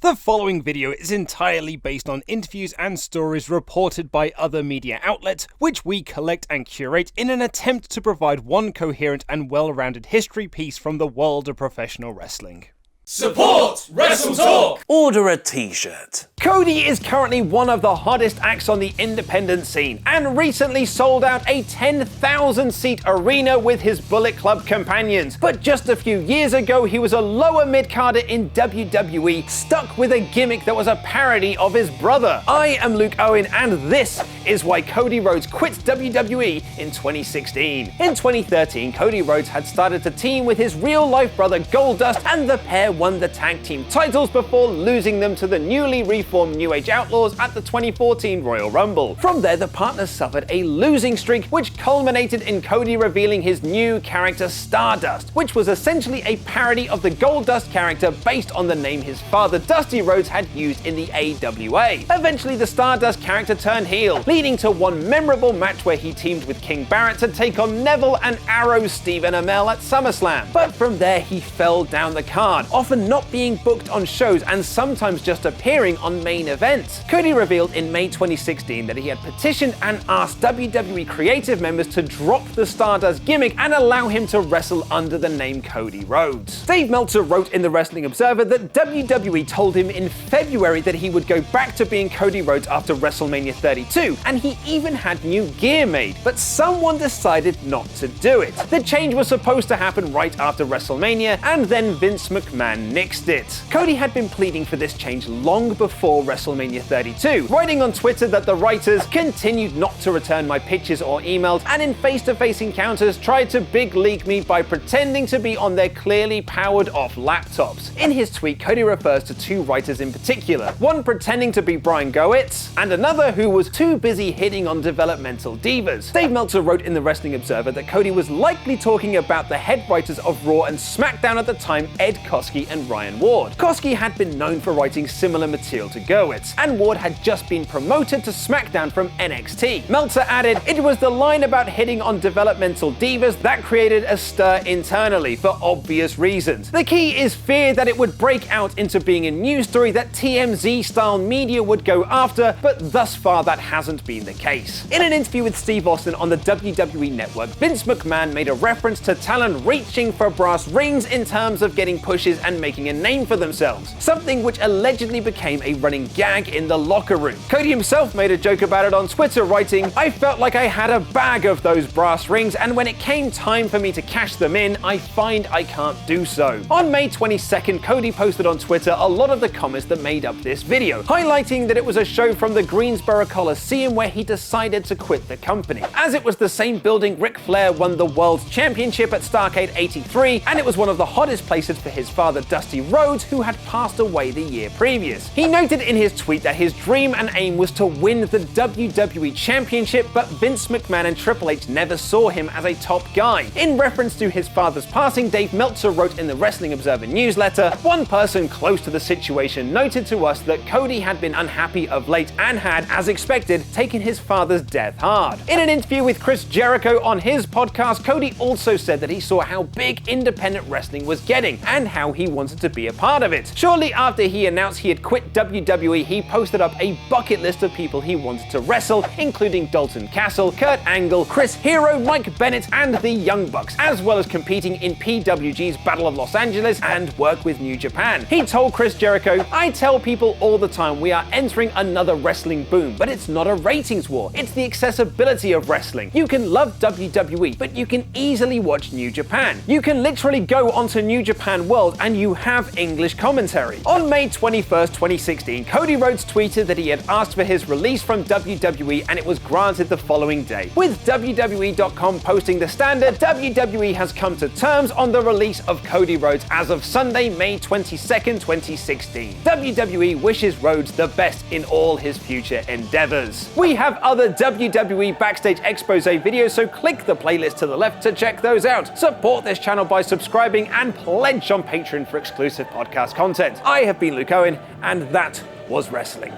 The following video is entirely based on interviews and stories reported by other media outlets, which we collect and curate in an attempt to provide one coherent and well-rounded history piece from the world of professional wrestling. Support WrestleTalk! Order a t-shirt. Cody is currently one of the hottest acts on the independent scene and recently sold out a 10,000-seat arena with his Bullet Club companions. But just a few years ago, he was a lower mid-carder in WWE, stuck with a gimmick that was a parody of his brother. I am Luke Owen, and this is why Cody Rhodes quit WWE in 2016. In 2013, Cody Rhodes had started to team with his real-life brother Goldust, and the pair won the tag team titles before losing them to the newly reformed New Age Outlaws at the 2014 Royal Rumble. From there, the partners suffered a losing streak, which culminated in Cody revealing his new character Stardust, which was essentially a parody of the Goldust character based on the name his father Dusty Rhodes had used in the AWA. Eventually, the Stardust character turned heel, leading to one memorable match where he teamed with King Barrett to take on Neville and Arrow's Stephen Amell at SummerSlam. But from there, he fell down the card, often not being booked on shows and sometimes just appearing on main events. Cody revealed in May 2016 that he had petitioned and asked WWE creative members to drop the Stardust gimmick and allow him to wrestle under the name Cody Rhodes. Dave Meltzer wrote in the Wrestling Observer that WWE told him in February that he would go back to being Cody Rhodes after WrestleMania 32, and he even had new gear made, but someone decided not to do it. The change was supposed to happen right after WrestleMania, and then Vince McMahon nixed it. Cody had been pleading for this change long before WrestleMania 32, writing on Twitter that the writers continued not to return my pictures or emails, and in face-to-face encounters tried to big league me by pretending to be on their clearly powered off laptops. In his tweet, Cody refers to two writers in particular, one pretending to be Brian Goetz, and another who was too busy hitting on developmental divas. Dave Meltzer wrote in the Wrestling Observer that Cody was likely talking about the head writers of Raw and SmackDown at the time, Ed Koskey and Ryan Ward. Koskey had been known for writing similar material to Goetz, and Ward had just been promoted to SmackDown from NXT. Meltzer added, "It was the line about hitting on developmental divas that created a stir internally for obvious reasons. The key is fear that it would break out into being a news story that TMZ-style media would go after, but thus far that hasn't been the case." In an interview with Steve Austin on the WWE Network, Vince McMahon made a reference to talent reaching for brass rings in terms of getting pushes and making a name for themselves, something which allegedly became a running gag in the locker room. Cody himself made a joke about it on Twitter, writing, "I felt like I had a bag of those brass rings, and when it came time for me to cash them in, I find I can't do so." On May 22nd, Cody posted on Twitter a lot of the comments that made up this video, highlighting that it was a show from the Greensboro Coliseum where he decided to quit the company, as it was the same building Ric Flair won the World Championship at Starrcade 83, and it was one of the hottest places for his father Dusty Rhodes, who had passed away the year previous. He noted in his tweet that his dream and aim was to win the WWE Championship, but Vince McMahon and Triple H never saw him as a top guy. In reference to his father's passing, Dave Meltzer wrote in the Wrestling Observer newsletter, "One person close to the situation noted to us that Cody had been unhappy of late and had, as expected, taken his father's death hard." In an interview with Chris Jericho on his podcast, Cody also said that he saw how big independent wrestling was getting and how he wanted to be a part of it. Shortly after he announced he had quit WWE, he posted up a bucket list of people he wanted to wrestle, including Dalton Castle, Kurt Angle, Chris Hero, Mike Bennett, and the Young Bucks, as well as competing in PWG's Battle of Los Angeles and work with New Japan. He told Chris Jericho, "I tell people all the time we are entering another wrestling boom, but it's not a ratings war. It's the accessibility of wrestling. You can love WWE, but you can easily watch New Japan. You can literally go onto New Japan World and you have English commentary." On May 21st, 2016, Cody Rhodes tweeted that he had asked for his release from WWE and it was granted the following day. With WWE.com posting the standard, WWE has come to terms on the release of Cody Rhodes as of Sunday, May 22nd, 2016. WWE wishes Rhodes the best in all his future endeavors. We have other WWE Backstage Expose videos, so click the playlist to the left to check those out. Support this channel by subscribing and pledge on Patreon for exclusive podcast content. I have been Luke Owen, and that was wrestling.